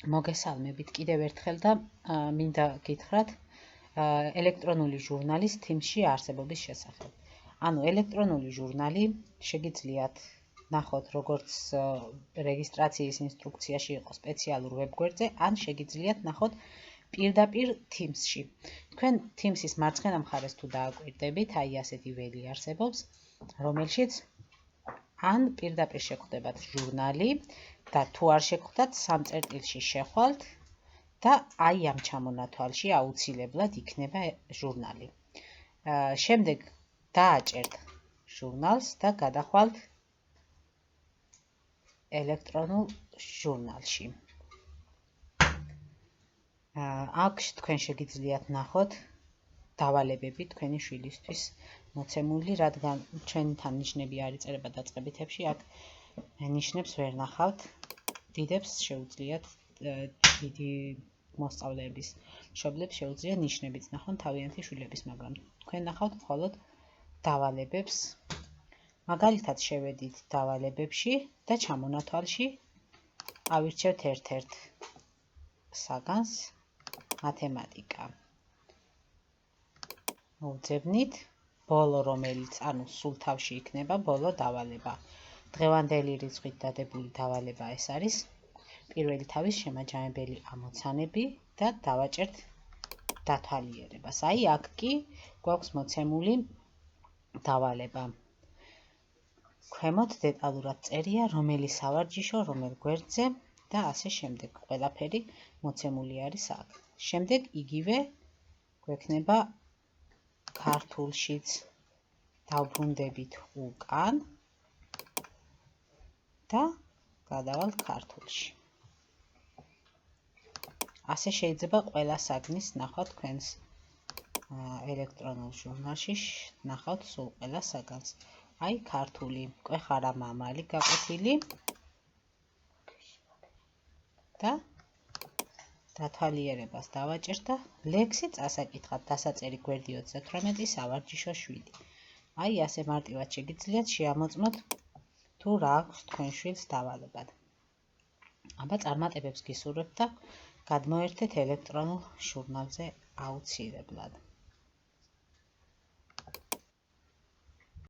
მოგესალმებით კიდევ ერთხელ და მინდა გითხრათ ელექტრონული ჟურნალის Teams-ში არსებობის შესახებ. ანუ ელექტრონული ჟურნალი შეგიძლიათ ნახოთ როგორც რეგისტრაციის ინსტრუქციაში იყო სპეციალურ ვებგვერდზე, ან შეგიძლიათ ნახოთ პირდაპირ Teams-ში. თქვენ Teams-ის მარცხენა მხარეს თუ დააკვირდებით, აი ასეთი ველი არსებობს, რომელშიც ან პირდაპირ შეგხვდებათ ჟურნალი და თუ არ შეგხვდათ, სამ წერტილში შეხვალთ და აი ამ ჩამონათვალში აუცილებლად იქნება ჟურნალი. შემდეგ დააჭერთ ჟურნალს და გადახვალთ ელექტრონულ ჟურნალში. აქ თქვენ შეგიძლიათ ნახოთ დავალებები თქვენი შვილისთვის მოცემული, რადგან ჩვენთან ნიშნები არ იწერება დაწყებითებში, აქ ნიშნებს ვერ ნახავთ. დიდებს შეუძლიათ დიდი მოსწავლეების მშობლებს შეუძლიათ ნიშნებიც ნახონ თავიანთი შვილების, მაგრამ თქვენ ნახავთ მხოლოდ დავალებებს. მაგალითად შევედით დავალებებში და ჩამონათვალში ავირჩევთ ერთ-ერთ საგანს მათემატიკა. მოვძებნით ბოლო, რომელიც ანუ სულ თავში იქნება ბოლო დავალება. დღევანდელი რიცხვით დადებული დავალება ეს არის. პირველი თავის შემაჯამებელი ამოცანები და დავაჭერთ დათვალიერებას. აი აქ კი გვაქვს მოცემული დავალება. ქვემოთ დეტალურად წერია რომელი სავარჯიშო, რომელ გვერდზე და ასე შემდეგ. ყველაფერი მოცემული არის აქ. შემდეგ იგივე გვექნება ქართულშიც. დავბრუნდებით უკან და გადავალთ ქართულში. ასე შეიძლება ყველა საგნის ნახვა თქვენს ელექტრონულ ჟურნალში, ნახავთ სულ ყველა საგანს. აი ქართული, კვეხარა მამალი გაყოფილი და დათვალიერებას დავაჭერთ და ლექსი წასაკითხავთ, დასაწერი გვერდი 38, სავარჯიშო 7. აი ასე მარტივად შეგიძლიათ შეამოწმოთ თუ რა აქვს თქვენ შვილს დავალებად. აბა წარმატებებს გისურვებთ და გადმოერთეთ ელექტრონულ ჟურნალზე აუცილებლად.